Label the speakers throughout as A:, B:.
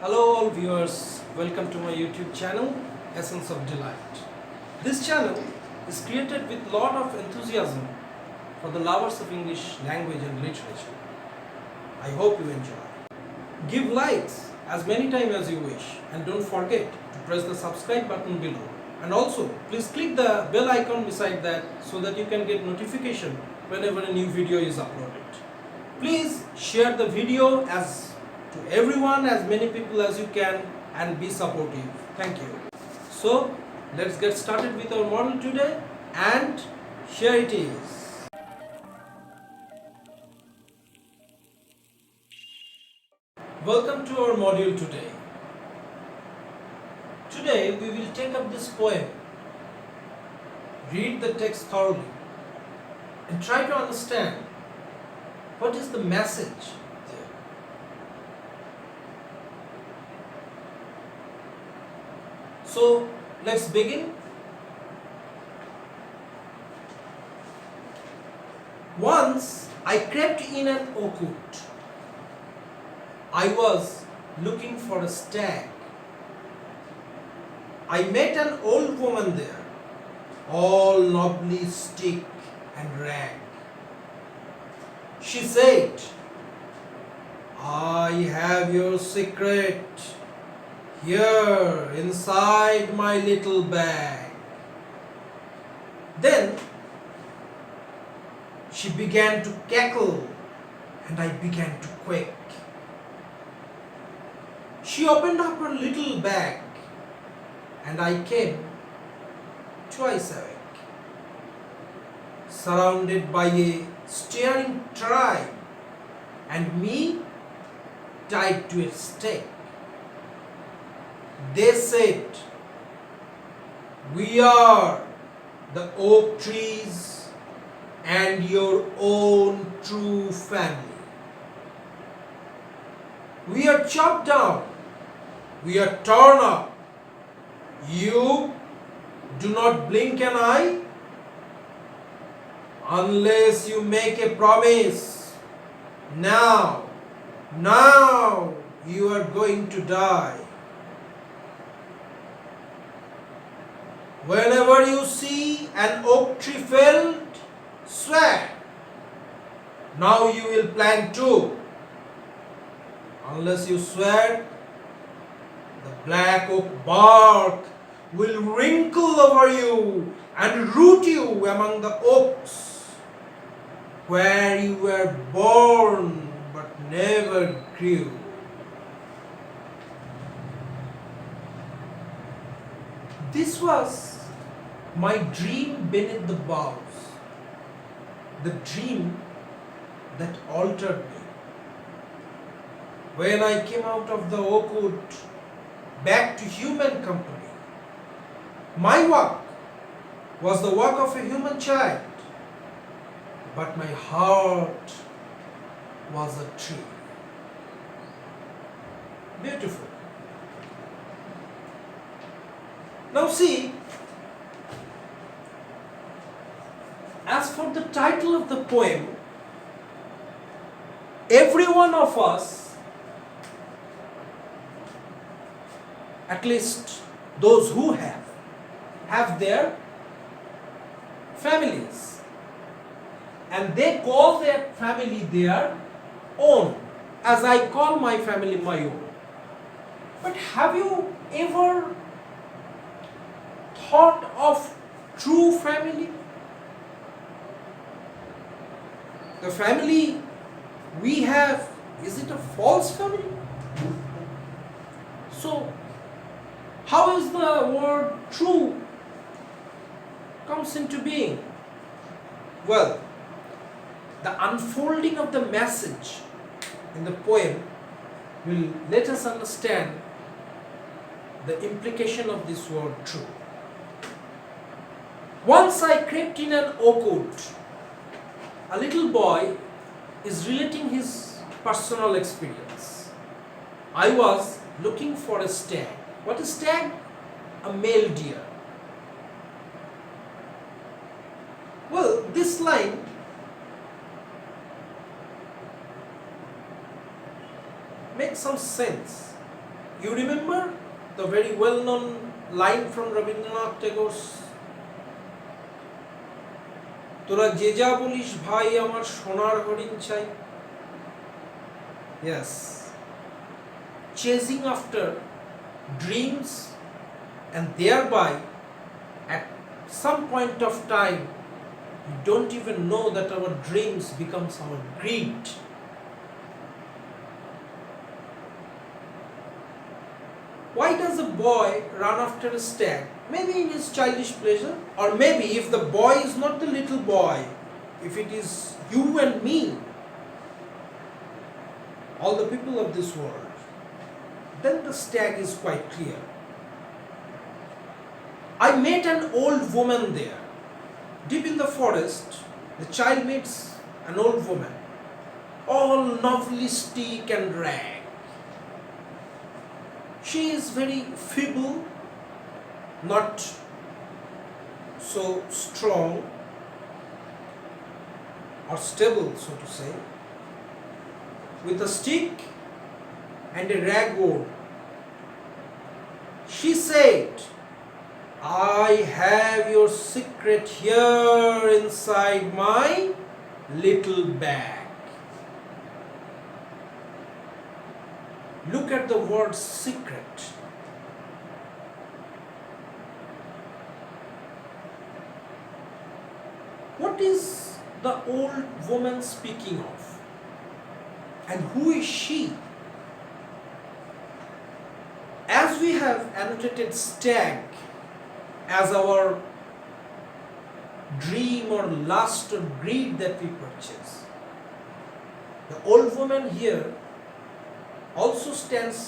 A: Hello all viewers, welcome to my YouTube channel Essence of Delight. This channel is created with lot of enthusiasm for the lovers of English language and literature. I hope you enjoy. Give likes as many times as you wish and don't forget to press the subscribe button below. And also please click the bell icon beside that so that you can get notification whenever a new video is uploaded. Please share the video to everyone, as many people as you can, and be supportive. Thank you. So let's get started with our model today, and here it is. Welcome to our module today. Today we will take up this poem, read the text thoroughly and try to understand what is the message there. So let's begin. Once I crept in an oak wood. I was looking for a stag. I met an old woman there, all nobly stick and rag. She said, "I have your secret here inside my little bag." Then she began to cackle and I began to quake. She opened up her little bag and I came twice awake, surrounded by a staring tribe and me tied to a stake. They said, "We are the oak trees and your own true family. We are chopped down, we are torn up. You do not blink an eye unless you make a promise. Now you are going to die. Whenever you see an oak tree felled, swear. Now you will plant too. Unless you swear, the black oak bark will wrinkle over you and root you among the oaks where you were born but never grew." This was my dream beneath the boughs, the dream that altered me. When I came out of the oak wood back to human company, my walk was the walk of a human child, but my heart was a tree. Beautiful. Now see, as for the title of the poem, every one of us, at least those who have their families, and they call their family their own, as I call my family my own. But have you ever thought of true family? The family we have, is it a false family? So how is the word true comes into being? Well, the unfolding of the message in the poem will let us understand the implication of this word true. Once I crept in an oak wood. A little boy is relating his personal experience. I was looking for a stag. What is stag? A male deer. Well, this line makes some sense You remember the very well-known line from Rabindranath Tagore's তোরা যে যা বলিস ভাই আমার সোনার হরিণ চাই? Yes, chasing after dreams, and thereby at some point of time we don't even know that our dreams becomes our greed. Why does a boy run after a stag? Maybe in his childish pleasure, or maybe if the boy is not the little boy, if it is you and me, all the people of this world, then the stag is quite clear. I met an old woman there. Deep in the forest, the child meets an old woman, all novelistic and rag. She is very feeble, not so strong or stable, so to say, with a stick and a rag old. She said, I have your secret here inside my little bag. Look at the word secret. What is the old woman speaking of? And who is she? As we have annotated stag as our dream or lust or greed that we purchase, the old woman here also stands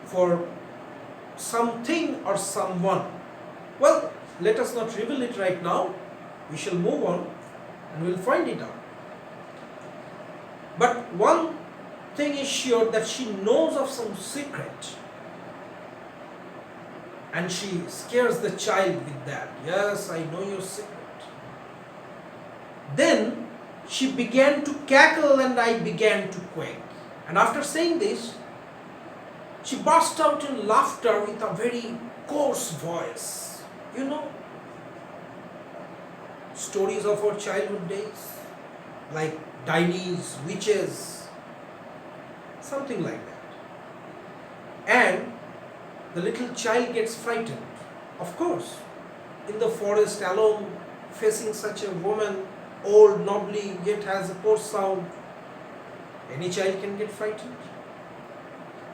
A: for something or someone. Well, let us not reveal it right now. We shall move on and we'll find it out. But one thing is sure, that she knows of some secret, and she scares the child with that. Yes, I know your secret. Then she began to cackle and I began to quake. And after saying this, she burst out in laughter with a very coarse voice. You know, stories of our childhood days, like Dineys, witches, something like that. And the little child gets frightened. Of course, in the forest alone, facing such a woman, old, nobly, yet has a coarse sound, any child can get frightened.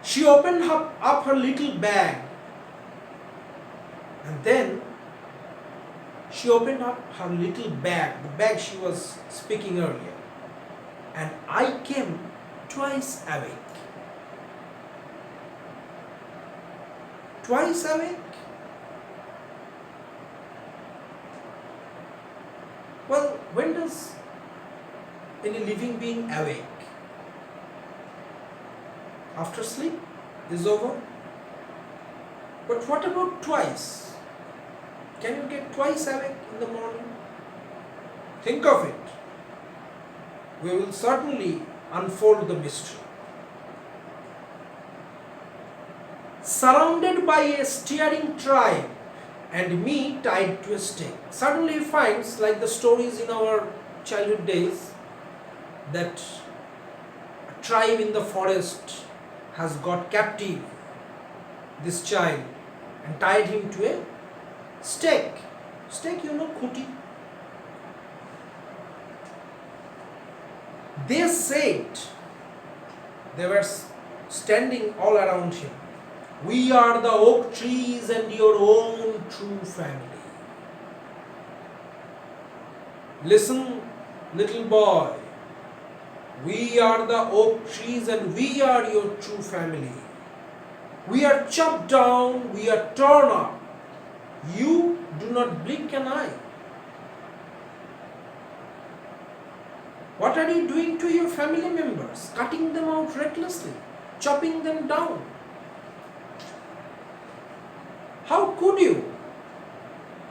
A: She opened up her little bag, and then she opened up her little bag, the bag she was speaking earlier, and I came twice awake. Twice awake? Well, when does any living being awake? After sleep is over? But what about twice? Can you get twice awake in the morning? Think of it. We will certainly unfold the mystery. Surrounded by a staring tribe and me tied to a stake. Suddenly he finds, like the stories in our childhood days, that a tribe in the forest has got captive this child and tied him to a stake. Stake, you know, khuti. They said, they were standing all around him, we are the oak trees and your own true family. Listen, little boy, we are the oak trees and we are your true family. We are chopped down, we are torn up. You do not blink an eye. What are you doing to your family members? Cutting them out recklessly, chopping them down. How could you?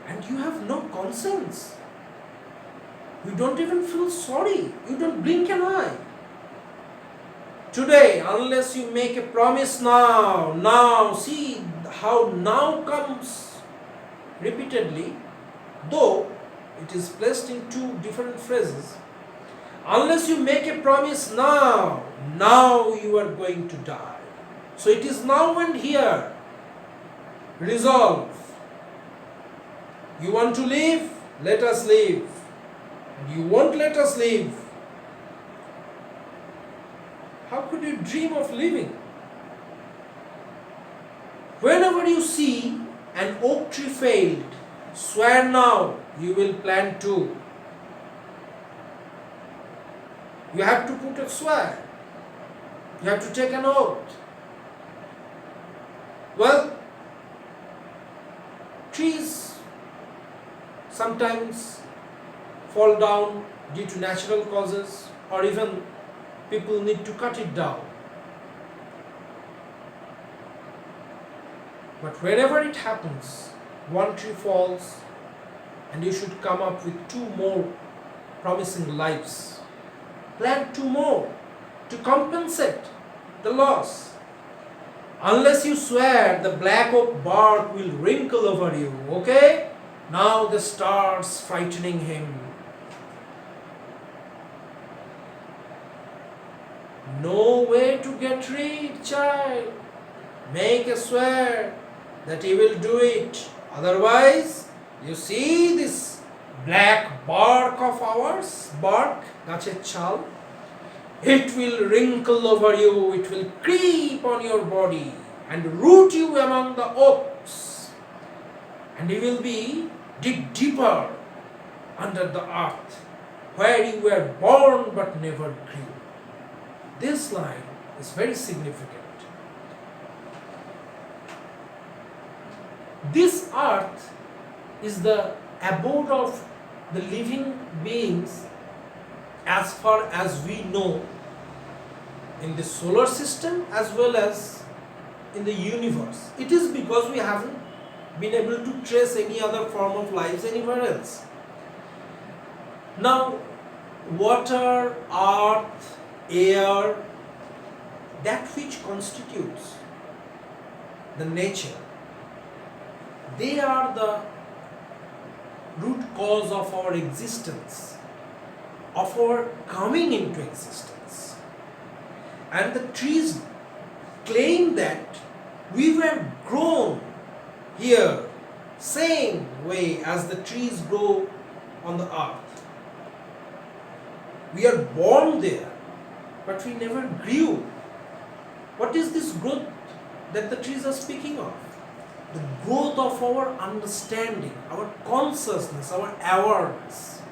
A: And you have no conscience. You don't even feel sorry. You don't blink an eye. Today, unless you make a promise now, see how now comes repeatedly, though it is placed in two different phrases. Unless you make a promise now you are going to die. So it is now and here. Resolve. You want to live? Let us live. You won't let us live. How could you dream of living? Whenever you see an oak tree failed, swear now you will plant two. You have to put a swear. You have to take an oath. Well, trees sometimes fall down due to natural causes, or even people need to cut it down. But whenever it happens, one tree falls and you should come up with two more promising lives. Plant two more to compensate the loss. Unless you swear, the black oak bark will wrinkle over you, okay? Now the stars frightening him. No way to get rid, child. Make a swear that he will do it. Otherwise, you see this black bark of ours, গাছের ছাল, it will wrinkle over you, it will creep on your body and root you among the oaks, and you will be dig deeper under the earth where you were born but never grew. This line is very significant. This earth is the abode of the living beings as far as we know in the solar system as well as in the universe. It is because we haven't been able to trace any other form of lives anywhere else. Now, water, earth, air, that which constitutes the nature, they are the root cause of our existence, of our coming into existence. And the trees claim that we were grown here same way as the trees grow on the earth. We are born there, but we never grew. What is this growth that the trees are speaking of? The growth of our understanding, our consciousness, our awareness.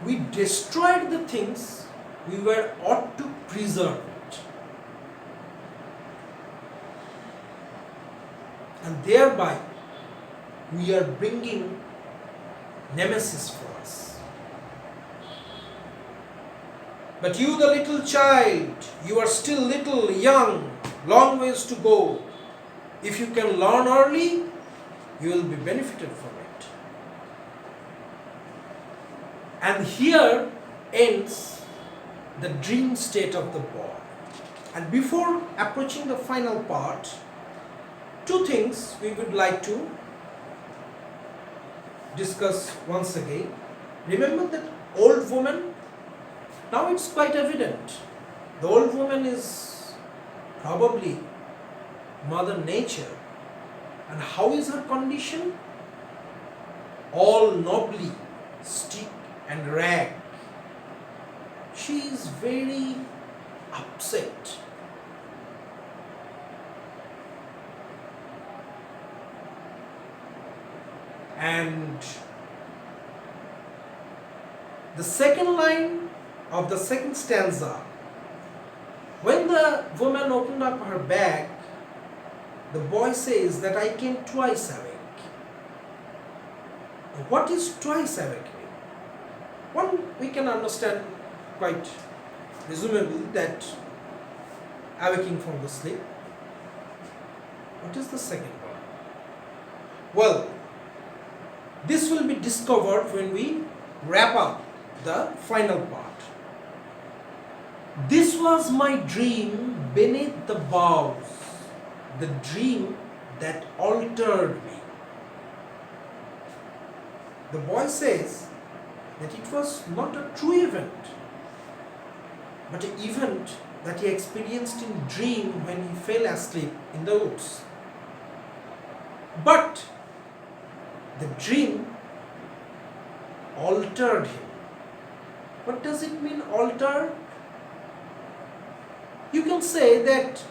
A: We destroyed the things we were ought to preserve it. And thereby we are bringing nemesis for us. But you, the little child, you are still little, young, long ways to go. If you can learn early, you will be benefited from it. And here ends the dream state of the boy. And before approaching the final part, two things we would like to discuss once again. Remember that old woman? Now it's quite evident. The old woman is probably Mother Nature. And how is her condition? All nobly, stick and rag. She is very upset. And the second line of the second stanza, when the woman opened up her bag, the boy says that I came twice awake. Now, what is twice awake? One, we can understand quite presumably that awaking from the sleep. What is the second one? Well, this will be discovered when we wrap up the final part. was my dream beneath the boughs, the dream that altered me. The boy says that it was not a true event, but an event that he experienced in dream when he fell asleep in the woods. But the dream altered him. What does it mean, altered? You can say that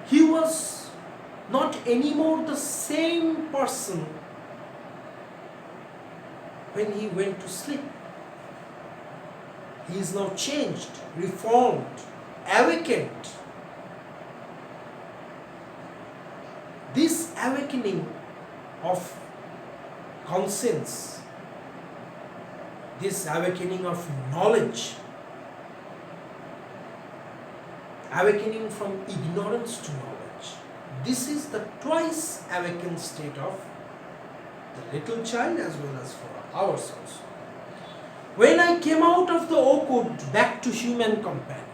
A: he was not anymore the same person when he went to sleep. He is now changed, reformed, awakened. This awakening of conscience, this awakening of knowledge, awakening from ignorance to knowledge, this is the twice awakened state of the little child as well as for ours also. When I came out of the oak wood back to human companion,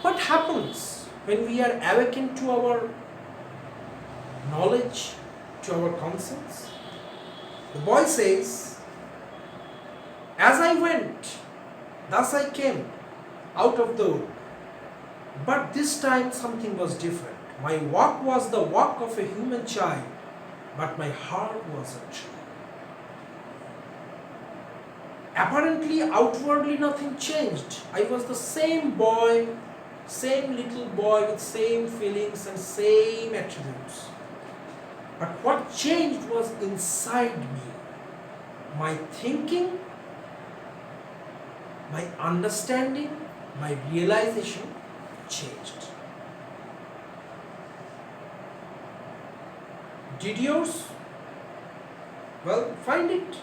A: what happens when we are awakened to our knowledge, to our conscience? The boy says, as I went, thus I came out of the wood. But this time something was different. My walk was the walk of a human child, but my heart was a tree. Apparently, outwardly nothing changed. I was the same boy, same little boy with same feelings and same attributes. But what changed was inside me. My thinking, my understanding, my realization changed. Did yours? Well, find it.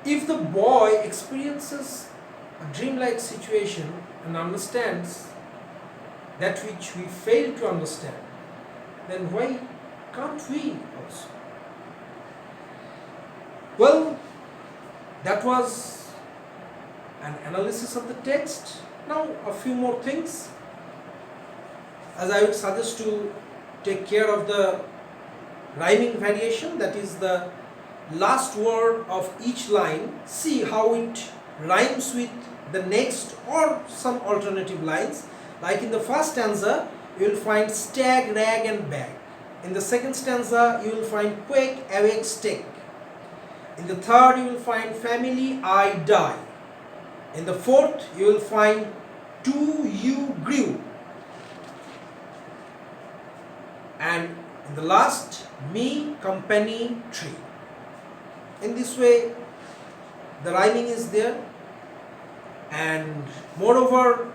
A: If the boy experiences a dreamlike situation and understands that which we fail to understand, then why can't we also? Well, that was an analysis of the text. Now a few more things, as I would suggest to take care of the rhyming variation, that is the last word of each line. See how it rhymes with the next or some alternative lines. Like in the first stanza, you will find stag, rag and bag. In the second stanza, you will find quake, awake, stake. In the third, you will find family, I die. In the fourth, you will find to you grew. And in the last, me, company, tree. In this way, the rhyming is there. And moreover,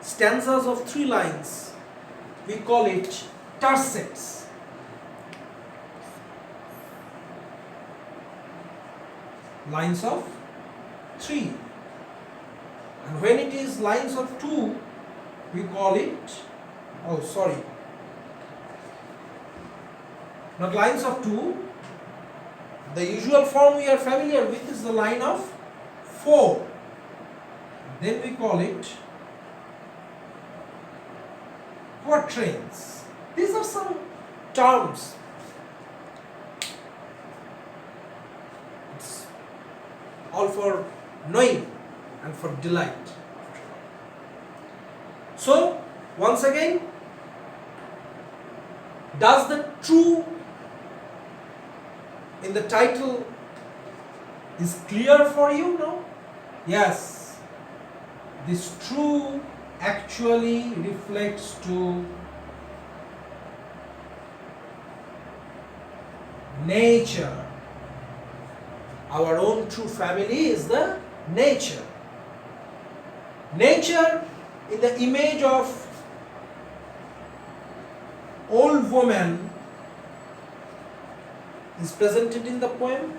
A: stanzas of 3 lines, we call it tercets. Lines of 3. And when it is lines of 2, we call it, not lines of 2. The usual form we are familiar with is the line of 4. Then we call it quatrains. These are some terms. It's all for knowing and for delight. So, once again, does the true in the title is clear for you now? Yes, this true actually reflects to nature. Our own true family is the nature. Nature in the image of old woman is presented in the poem,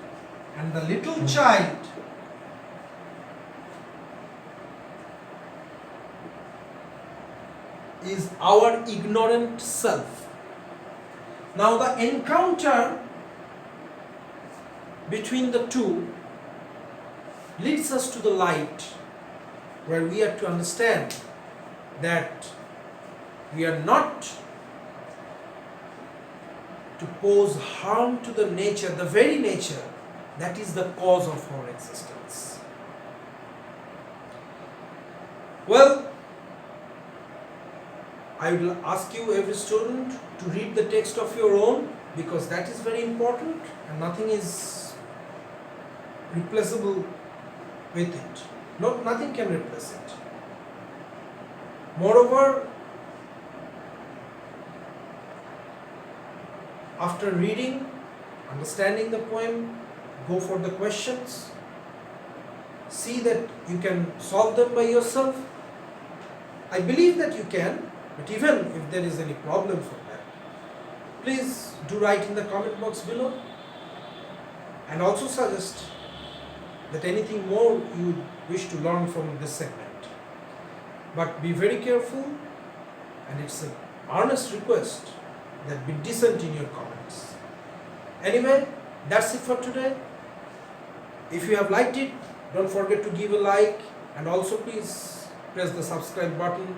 A: and the little child is our ignorant self. Now the encounter between the two leads us to the light, where we are to understand that we are not to pose harm to the nature, the very nature that is the cause of our existence. Well, I will ask you, every student, to read the text of your own, because that is very important and nothing is replaceable with it. No, nothing can replace it. Moreover, after reading, understanding the poem, go for the questions, see that you can solve them by yourself. I believe that you can, but even if there is any problem from that, please do write in the comment box below, and also suggest that anything more you wish to learn from this segment. But be very careful, and it's an earnest request that be decent in your comments. Anyway, that's it for today. If you have liked it, don't forget to give a like, and also please press the subscribe button.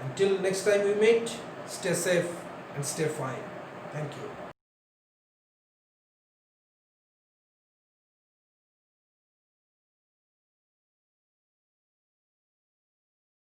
A: Until next time we meet, stay safe and stay fine. Thank you.